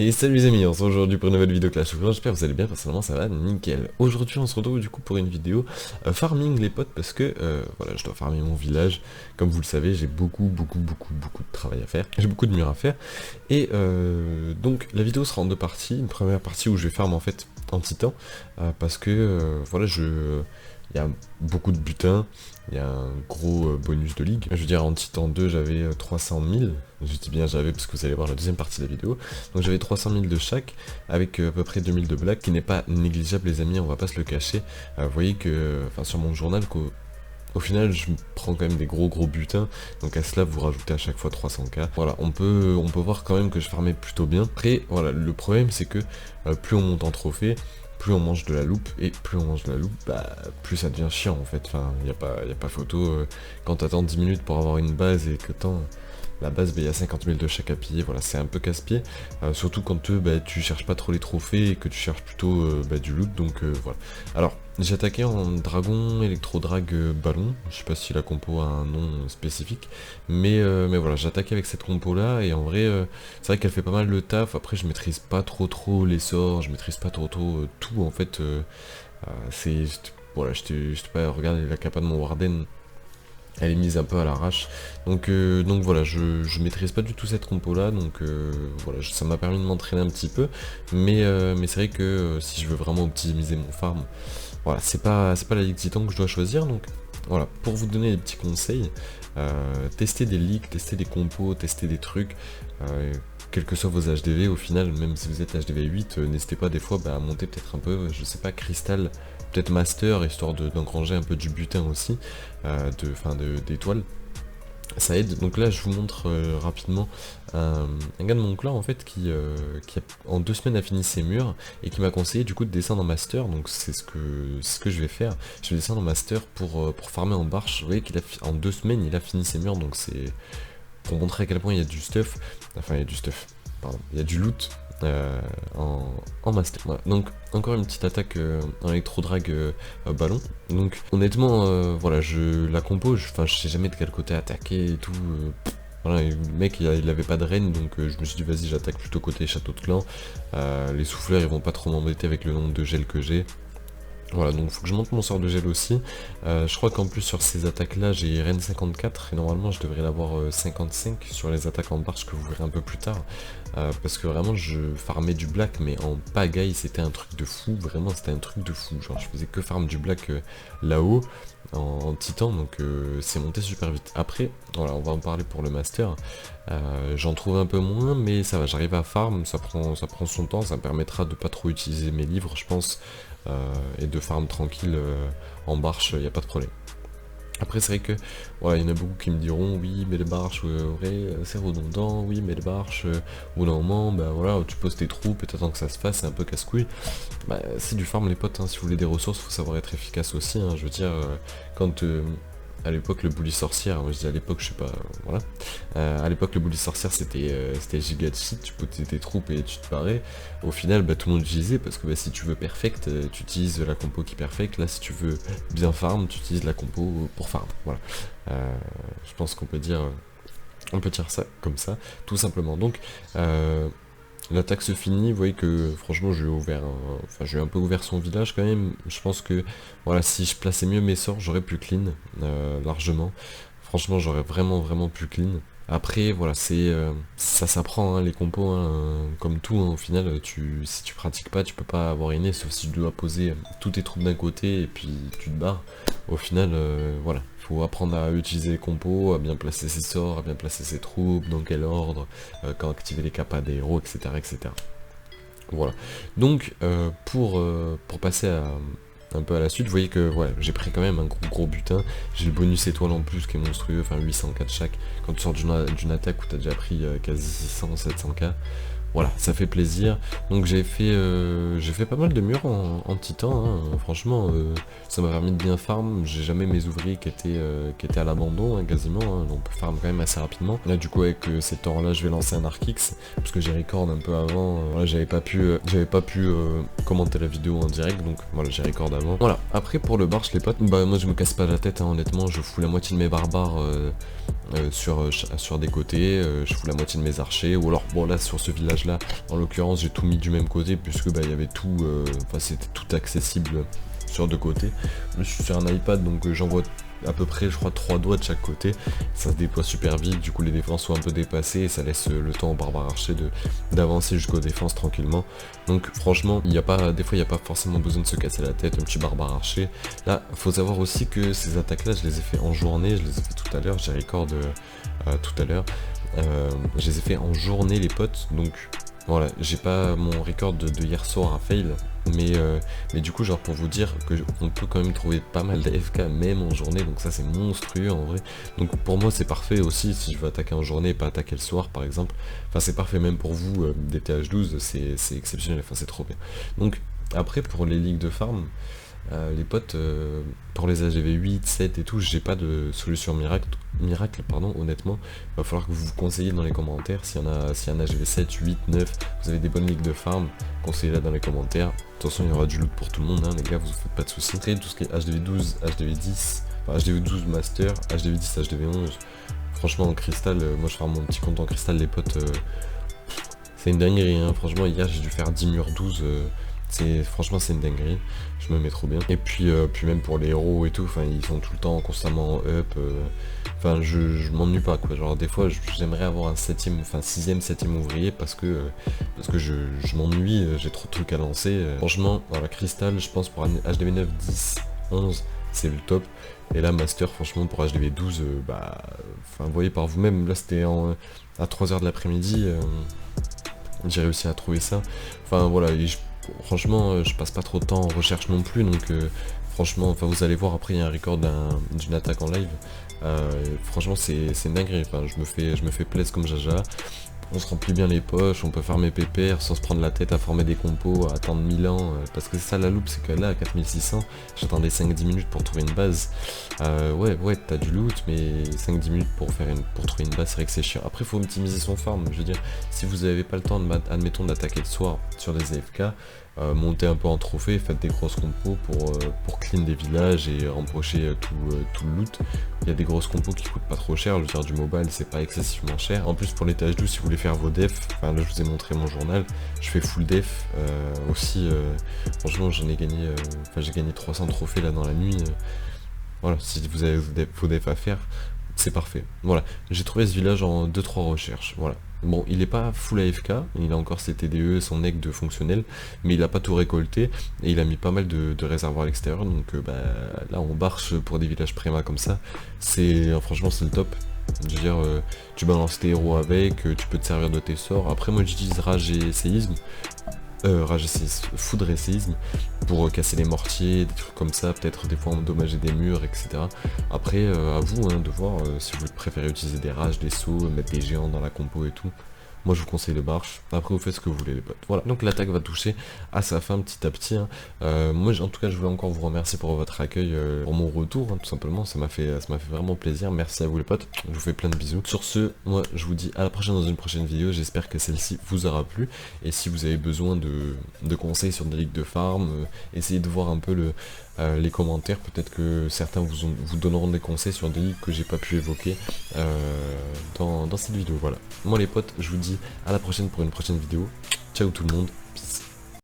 Et salut les amis, on se retrouve aujourd'hui pour une nouvelle vidéo Clash of Clans, j'espère que vous allez bien, personnellement ça va nickel. Aujourd'hui on se retrouve du coup pour une vidéo farming les potes parce que voilà, je dois farmer mon village. Comme vous le savez, j'ai beaucoup de travail à faire, j'ai beaucoup de murs à faire. Et donc la vidéo sera en deux parties, une première partie où je vais farm en fait en titan, parce que voilà, il y a beaucoup de butin, il y a un gros bonus de ligue. Je veux dire, en Titan 2, j'avais 300 000. Je dis bien j'avais parce que vous allez voir la deuxième partie de la vidéo. Donc j'avais 300 000 de chaque, avec à peu près 2000 de black, qui n'est pas négligeable les amis, on va pas se le cacher. Vous voyez que, enfin sur mon journal, au final je prends quand même des gros butins, donc à cela vous rajoutez à chaque fois 300k. Voilà, on peut voir quand même que je farmais plutôt bien. Après voilà, le problème c'est que plus on monte en trophée, plus on mange de la loupe, et plus on mange de la loupe, bah plus ça devient chiant en fait. Enfin, y a pas photo, quand t'attends 10 minutes pour avoir une base et que la base, bah, il y a 50 000 de chaque à piller, voilà, c'est un peu casse-pied, surtout quand bah, tu cherches pas trop les trophées et que tu cherches plutôt bah, du loot, donc voilà. Alors, j'ai attaqué en dragon, électro-drag, ballon, je sais pas si la compo a un nom spécifique, mais voilà, j'ai attaqué avec cette compo là, et en vrai, c'est vrai qu'elle fait pas mal le taf. Après je maîtrise pas trop les sorts, je maîtrise pas trop tout en fait, c'est... Voilà, je t'ai pas regardé la capa de mon Warden, elle est mise un peu à l'arrache, donc voilà, je maîtrise pas du tout cette compo là, donc voilà, ça m'a permis de m'entraîner un petit peu, mais c'est vrai que si je veux vraiment optimiser mon farm, voilà, c'est pas la Ligue Titan que je dois choisir, donc voilà, pour vous donner des petits conseils, testez des leaks, testez des compos, testez des trucs, quels que soient vos HDV, au final, même si vous êtes HDV 8, n'hésitez pas des fois à monter peut-être un peu, je sais pas, cristal, peut-être master, histoire d'engranger un peu du butin aussi, d'étoiles. Ça aide. Donc là je vous montre rapidement un gars de mon clan en fait qui en 2 semaines a fini ses murs et qui m'a conseillé du coup de descendre en master. Donc c'est ce que je vais faire. Je vais descendre en master pour farmer en barche. Vous voyez en 2 semaines il a fini ses murs, donc c'est pour montrer à quel point il y a du stuff. Enfin il y a du stuff, pardon, il y a du loot en master. Voilà. Donc encore une petite attaque en électro-drag ballon. Donc honnêtement voilà, la compo, je sais jamais de quel côté attaquer et tout. Voilà, et le mec il avait pas de reine, donc je me suis dit vas-y, j'attaque plutôt côté château de clan. Les souffleurs ils vont pas trop m'embêter avec le nombre de gel que j'ai. Voilà, donc il faut que je monte mon sort de gel aussi. Je crois qu'en plus sur ces attaques là j'ai Reine 54 et normalement je devrais l'avoir 55 sur les attaques en barge que vous verrez un peu plus tard. Parce que vraiment je farmais du black, mais en pagaille c'était un truc de fou, vraiment c'était un truc de fou. Genre je faisais que farm du black là-haut en titan, donc c'est monté super vite. Après voilà, on va en parler pour le master. J'en trouve un peu moins, mais ça va, j'arrive à farm, ça prend son temps, ça me permettra de pas trop utiliser mes livres je pense, et de farm tranquille en barche, il n'y a pas de problème. Après c'est vrai que voilà, il y en a beaucoup qui me diront oui mais les barches c'est redondant, oui mais les barches au bout d'un moment bah voilà, tu poses tes troupes et t'attends que ça se fasse, c'est un peu casse-couille. Bah c'est du farm les potes, hein. Si vous voulez des ressources faut savoir être efficace aussi, hein. Je veux dire quand à l'époque le bully sorcière, moi je dis à l'époque, je sais pas, voilà. À l'époque le bully sorcière c'était giga cheat, tu posais tes troupes et tu te barrais. Au final bah, tout le monde utilisait parce que bah, si tu veux perfect, tu utilises la compo qui est perfect. Là si tu veux bien farm, tu utilises la compo pour farm, voilà. Je pense qu'on peut dire ça comme ça, tout simplement. Donc l'attaque se finit, vous voyez que franchement j'ai un peu ouvert son village quand même. Je pense que voilà, si je plaçais mieux mes sorts, j'aurais pu clean largement. Franchement j'aurais vraiment pu clean. Après voilà, ça s'apprend hein, les compos, hein, comme tout hein, au final, si tu pratiques pas tu peux pas avoir inné, sauf si tu dois poser tous tes troupes d'un côté et puis tu te barres. Au final voilà, il faut apprendre à utiliser les compos, à bien placer ses sorts, à bien placer ses troupes, dans quel ordre, quand activer les capas des héros, etc. Voilà. Donc pour passer un peu à la suite, vous voyez que voilà, j'ai pris quand même un gros butin. J'ai le bonus étoile en plus qui est monstrueux, enfin 804 chaque. Quand tu sors d'une attaque où tu as déjà pris quasi 600, 700k. Voilà, ça fait plaisir. Donc j'ai fait pas mal de murs en titan, hein. Franchement, ça m'a permis de bien farm. J'ai jamais mes ouvriers qui étaient à l'abandon, hein, quasiment, hein. On peut farm quand même assez rapidement. Là du coup avec cet or là je vais lancer un Arc-X, parce que j'ai record un peu avant. Voilà, j'avais pas pu commenter la vidéo en direct, donc voilà, j'ai record avant. Voilà, après pour le barche les potes, bah moi je me casse pas la tête, hein, honnêtement, je fous la moitié de mes barbares sur des côtés, je fous la moitié de mes archers, ou alors bon là sur ce village là, en l'occurrence j'ai tout mis du même côté puisque bah il y avait tout, enfin c'était tout accessible sur deux côtés. Je suis sur un iPad donc j'envoie à peu près je crois 3 doigts de chaque côté, ça se déploie super vite, du coup les défenses sont un peu dépassées et ça laisse le temps aux barbares archers d'avancer jusqu'aux défenses tranquillement. Donc franchement il y a pas, des fois il n'y a pas forcément besoin de se casser la tête, un petit barbare archer. Là faut savoir aussi que ces attaques là je les ai fait en journée, je les ai fait tout à l'heure, j'ai record tout à l'heure, je les ai fait en journée les potes, donc voilà, j'ai pas mon record de hier soir à fail, mais du coup genre pour vous dire que on peut quand même trouver pas mal d'AFK même en journée, donc ça c'est monstrueux en vrai. Donc pour moi c'est parfait aussi si je veux attaquer en journée et pas attaquer le soir par exemple. Enfin c'est parfait même pour vous, des TH12 c'est exceptionnel, enfin c'est trop bien. Donc après pour les ligues de farm, les potes, pour les AGV 8, 7 et tout, j'ai pas de solution miracle pardon, honnêtement. Va falloir que vous vous conseillez dans les commentaires. S'il y a un AGV 7, 8, 9, vous avez des bonnes ligues de farm, conseillez-la dans les commentaires. De toute façon, il y aura du loot pour tout le monde, hein, les gars, vous faites pas de soucis. Après, tout ce qui est HDV 12, HDV 10, enfin HDV 12 Master, HDV 10, HDV 11, franchement en cristal, moi je ferai mon petit compte en cristal, les potes, c'est une dinguerie, hein. Franchement, hier j'ai dû faire 10 murs 12. Franchement c'est une dinguerie, je me mets trop bien. Et puis, puis même pour les héros et tout, enfin ils sont tout le temps constamment en up, enfin je m'ennuie pas quoi, genre des fois j'aimerais avoir un 7ème, enfin 6ème, 7ème ouvrier parce que je m'ennuie, j'ai trop de trucs à lancer. Franchement, voilà, Crystal je pense pour HDV 9, 10, 11, c'est le top. Et là Master franchement pour HDV 12, bah, enfin vous voyez par vous-même, là c'était à 3h de l'après-midi, j'ai réussi à trouver ça. Enfin voilà, franchement, je passe pas trop de temps en recherche non plus, donc franchement, enfin vous allez voir après il y a un record d'une attaque en live. Franchement c'est une dinguerie, enfin je me fais plaisir comme Jaja. On se remplit bien les poches, on peut farmer pépère sans se prendre la tête à former des compos, à attendre 1000 ans, parce que c'est ça la loupe, c'est que là à 4600, j'attendais 5-10 minutes pour trouver une base. Ouais, t'as du loot, mais 5-10 minutes pour trouver une base, c'est vrai que c'est chiant. Après faut optimiser son farm, je veux dire, si vous avez pas le temps, admettons, d'attaquer le soir sur des AFK, montez un peu en trophée, faites des grosses compos pour clean des villages et empocher tout le loot. Il y a des grosses compos qui coûtent pas trop cher, je veux dire du mobile c'est pas excessivement cher. En plus pour les TH12 si vous voulez faire vos defs, enfin là je vous ai montré mon journal, je fais full def aussi, franchement j'en ai gagné, enfin j'ai gagné 300 trophées là dans la nuit, voilà, si vous avez vos defs à faire, c'est parfait. Voilà, j'ai trouvé ce village en 2-3 recherches, voilà. Bon, il est pas full AFK, il a encore ses TDE, son egg de fonctionnel, mais il a pas tout récolté, et il a mis pas mal de réservoirs à l'extérieur, donc bah, là on marche pour des villages préma comme ça, franchement c'est le top. Je veux dire, tu balances tes héros avec, tu peux te servir de tes sorts. Après moi j'utilise rage et séisme, foudre et séisme pour casser les mortiers, des trucs comme ça, peut-être des fois endommager des murs, etc. Après, à vous hein, de voir si vous préférez utiliser des rages, des sauts, mettre des géants dans la compo et tout. Moi je vous conseille le barche, après vous faites ce que vous voulez les potes. Voilà, donc l'attaque va toucher à sa fin petit à petit, hein. Moi en tout cas je voulais encore vous remercier pour votre accueil, pour mon retour, hein, tout simplement, ça m'a fait vraiment plaisir, merci à vous les potes, je vous fais plein de bisous. Sur ce, moi je vous dis à la prochaine dans une prochaine vidéo, j'espère que celle-ci vous aura plu, et si vous avez besoin de conseils sur des ligues de farm, essayez de voir un peu les commentaires, peut-être que certains vous donneront des conseils sur des ligues que j'ai pas pu évoquer dans cette vidéo. Voilà, moi les potes je vous dis à la prochaine pour une prochaine vidéo, ciao tout le monde.